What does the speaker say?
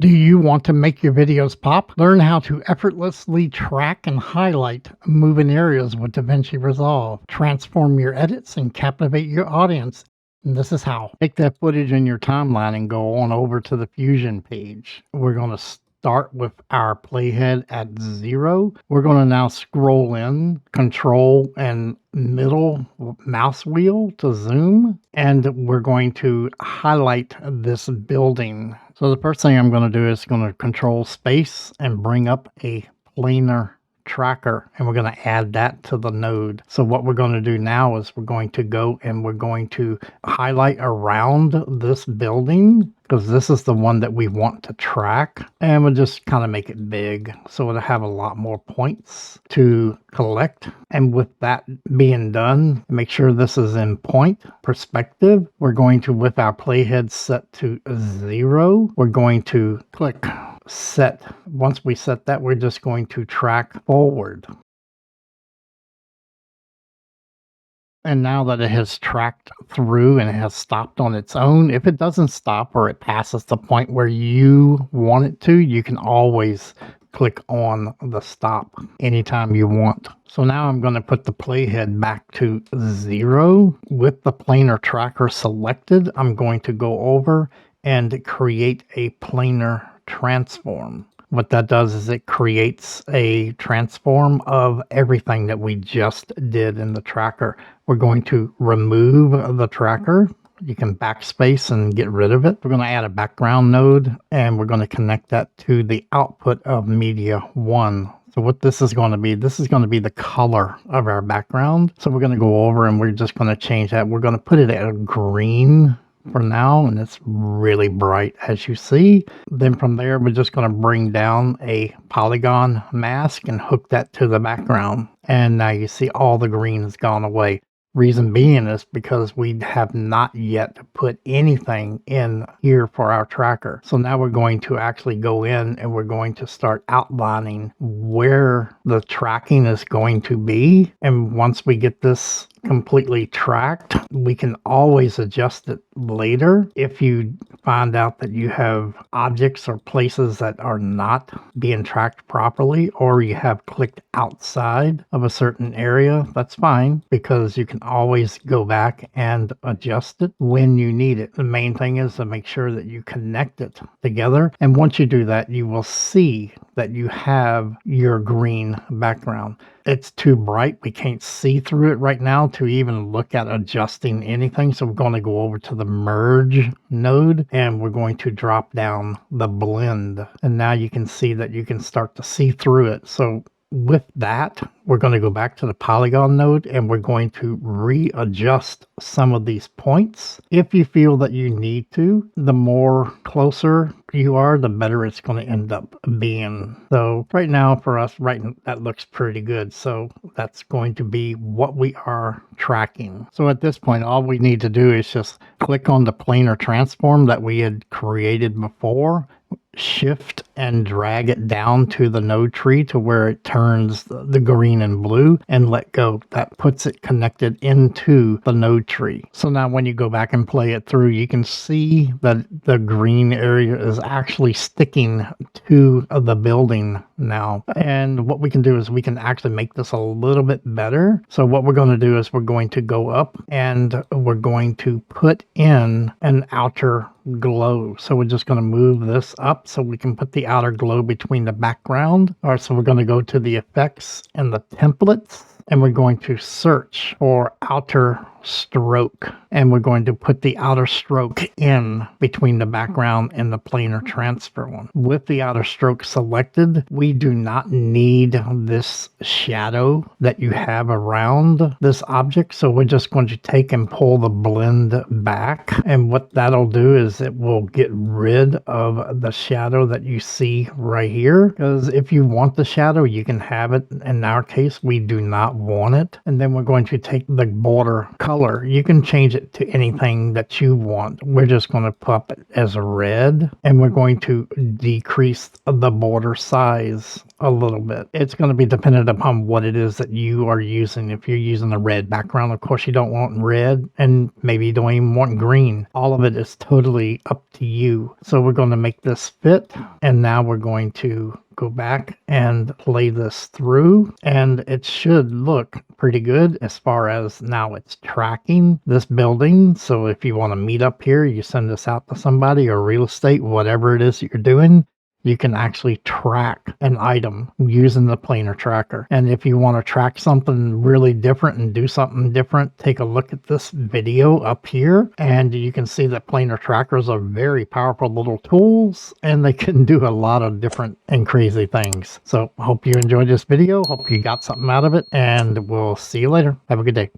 Do you want to make your videos pop? Learn how to effortlessly track and highlight moving areas with DaVinci Resolve. Transform your edits and captivate your audience. And this is how. Take that footage in your timeline and go on over to the Fusion page. We're going to start with our playhead at 0. We're going to now scroll in, control and middle mouse wheel to zoom, and we're going to highlight this building. So the first thing I'm going to do is going to control space and bring up a planar tracker, and we're going to add that to the node. So what we're going to do now is we're going to go and we're going to highlight around this building, because this is the one that we want to track, and we'll just kind of make it big so it'll have a lot more points to collect. And with that being done, make sure this is in point perspective. We're going to, with our playhead set to 0, we're going to click set. Once we set that, we're just going to track forward. And now that it has tracked through and it has stopped on its own, if it doesn't stop or it passes the point where you want it to, you can always click on the stop anytime you want. So now I'm going to put the playhead back to 0. With the planar tracker selected, I'm going to go over and create a planar transform. What that does is it creates a transform of everything that we just did in the tracker. We're going to remove the tracker. You can backspace and get rid of it. We're going to add a background node, and we're going to connect that to the output of media 1. So what this is going to be the color of our background. So we're going to go over and we're just going to change that. We're going to put it at a green for now, and it's really bright, as you see. Then from there, we're just going to bring down a polygon mask and hook that to the background. And now you see all the green has gone away. Reason being is because we have not yet put anything in here for our tracker. So now we're going to actually go in and we're going to start outlining where the tracking is going to be. And once we get this completely tracked, we can always adjust it later if you find out that you have objects or places that are not being tracked properly, or you have clicked outside of a certain area. That's fine, because you can always go back and adjust it when you need it. The main thing is to make sure that you connect it together, and once you do that, you will see that you have your green background. It's too bright. We can't see through it right now to even look at adjusting anything. So we're going to go over to the merge node and we're going to drop down the blend. And now you can see that you can start to see through it. So with that, we're going to go back to the polygon node and we're going to readjust some of these points. If you feel that you need to, the more closer you are, the better it's going to end up being. So right now for us, that looks pretty good. So that's going to be what we are tracking. So at this point, all we need to do is just click on the planar transform that we had created before, shift and drag it down to the node tree to where it turns the green and blue, and let go. That puts it connected into the node tree. So now when you go back and play it through, you can see that the green area is actually sticking to the building now. And what we can do is we can actually make this a little bit better. So what we're going to do is we're going to go up and we're going to put in an outer glow. So we're just going to move this up so we can put the outer glow between the background. All right, so we're going to go to the effects and the templates, and we're going to search for outer stroke, and we're going to put the outer stroke in between the background and the planar transfer one. With the outer stroke selected, we do not need this shadow that you have around this object, so we're just going to take and pull the blend back, and what that'll do is it will get rid of the shadow that you see right here, because if you want the shadow, you can have it. In our case, we do not want it. And then we're going to take the border color. You can change it to anything that you want. We're just going to pop it as a red, and we're going to decrease the border size a little bit. It's going to be dependent upon what it is that you are using. If you're using a red background, of course you don't want red, and maybe you don't even want green. All of it is totally up to you. So we're going to make this fit, and now we're going to go back and play this through, and it should look pretty good as far as now it's tracking this building. So if you want to meet up here, you send this out to somebody, or real estate, whatever it is that you're doing, you can actually track an item using the planer tracker. And if you want to track something really different and do something different, take a look at this video up here, and you can see that planer trackers are very powerful little tools, and they can do a lot of different and crazy things. So I hope you enjoyed this video. Hope you got something out of it, and we'll see you later. Have a good day.